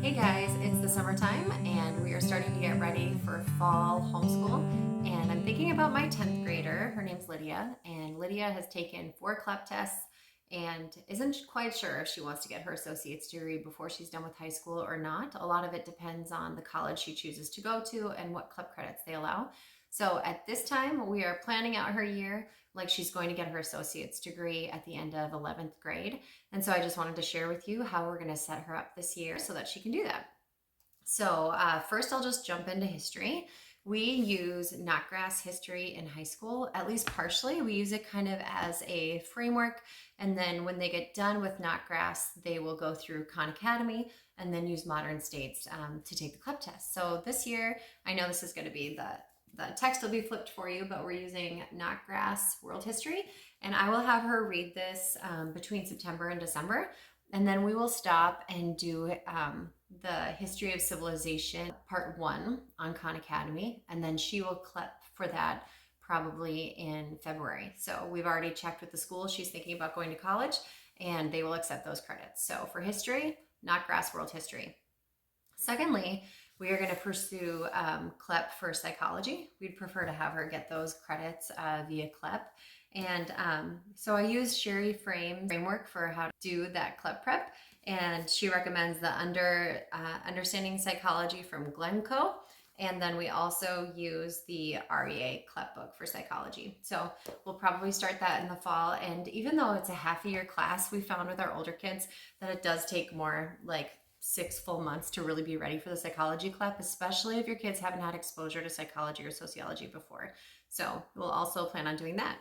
Hey guys, it's the summertime and we are starting to get ready for fall homeschool. And I'm thinking about my 10th grader. Her name's Lydia, and Lydia has taken 4 CLEP tests and isn't quite sure if she wants to get her associate's degree before she's done with high school or not. A lot of it depends on the college she chooses to go to and what CLEP credits they allow. So at this time, we are planning out her year like she's going to get her associate's degree at the end of 11th grade. And so I just wanted to share with you how we're going to set her up this year so that she can do that. So first I'll just jump into history. We use Knotgrass history in high school, at least partially. We use it kind of as a framework. And then when they get done with Knotgrass, they will go through Khan Academy and then use modern states to take the CLEP test. So this year, I know this is going to be the text will be flipped for you, but we're using Knotgrass World History. And I will have her read this between September and December. And then we will stop and do the History of Civilization Part 1 on Khan Academy. And then she will CLEP for that probably in February. So we've already checked with the school. She's thinking about going to college and they will accept those credits. So for history, Knotgrass World History. Secondly, we are going to pursue CLEP for psychology. We'd prefer to have her get those credits via CLEP. And so I use Sherry framework for how to do that CLEP prep. And she recommends the Understanding Psychology from Glencoe. And then we also use the REA CLEP book for psychology. So we'll probably start that in the fall. And even though it's a half-a-year class, we found with our older kids that it does take more like 6 full months to really be ready for the psychology CLEP, especially if your kids haven't had exposure to psychology or sociology before. So we'll also plan on doing that.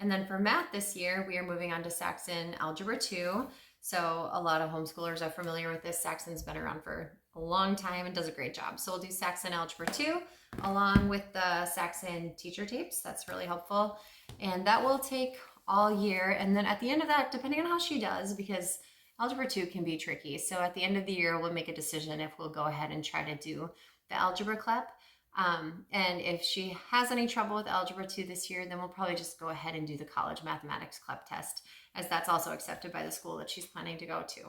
And then for math this year, we are moving on to Saxon Algebra 2. So a lot of homeschoolers are familiar with this. Saxon's been around for a long time and does a great job. So we'll do Saxon Algebra 2 along with the Saxon teacher tapes. That's really helpful. And that will take all year. And then at the end of that, depending on how she does, because Algebra 2 can be tricky. So at the end of the year, we'll make a decision if we'll go ahead and try to do the Algebra CLEP. And if she has any trouble with Algebra 2 this year, then we'll probably just go ahead and do the college mathematics CLEP test, as that's also accepted by the school that she's planning to go to.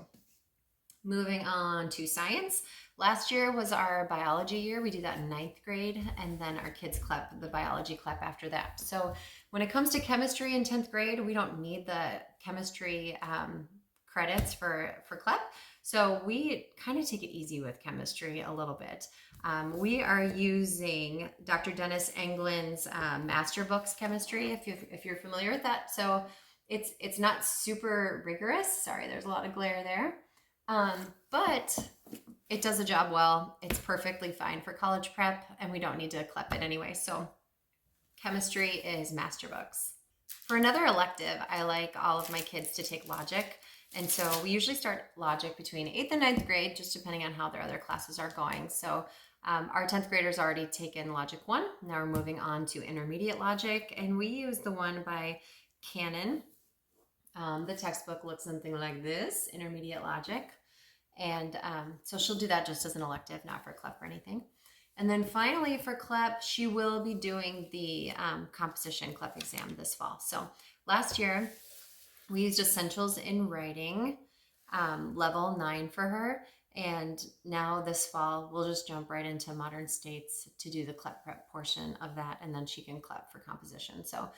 Moving on to science. Last year was our biology year. We do that in 9th grade, and then our kids CLEP, the biology CLEP after that. So when it comes to chemistry in 10th grade, we don't need the chemistry credits for CLEP. So we kind of take it easy with chemistry a little bit. We are using Dr. Dennis England's Master Books Chemistry, if you're familiar with that. So it's not super rigorous. Sorry, there's a lot of glare there. But it does the job well. It's perfectly fine for college prep, and we don't need to CLEP it anyway. So chemistry is Master Books. For another elective, I like all of my kids to take logic. And so we usually start logic between 8th and 9th grade, just depending on how their other classes are going. So our 10th graders already taken Logic 1. Now we're moving on to intermediate logic, and we use the one by Canon. The textbook looks something like this, intermediate logic. And so she'll do that just as an elective, not for CLEP or anything. And then finally for CLEP, she will be doing the composition CLEP exam this fall. So last year, we used Essentials in Writing, level 9 for her. And now this fall, we'll just jump right into Modern States to do the CLEP prep portion of that, and then she can CLEP for composition. So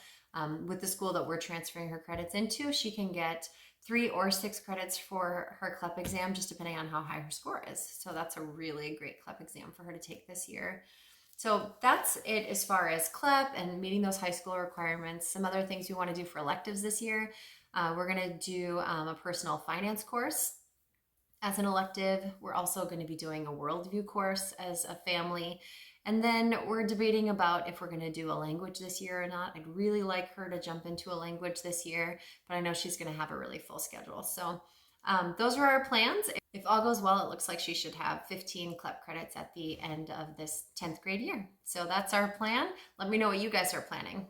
with the school that we're transferring her credits into, she can get 3 or 6 credits for her CLEP exam, just depending on how high her score is. So that's a really great CLEP exam for her to take this year. So that's it as far as CLEP and meeting those high school requirements. Some other things we want to do for electives this year. We're going to do a personal finance course as an elective. We're also going to be doing a worldview course as a family. And then we're debating about if we're going to do a language this year or not. I'd really like her to jump into a language this year, but I know she's going to have a really full schedule. So those are our plans. If all goes well, it looks like she should have 15 CLEP credits at the end of this 10th grade year. So that's our plan. Let me know what you guys are planning.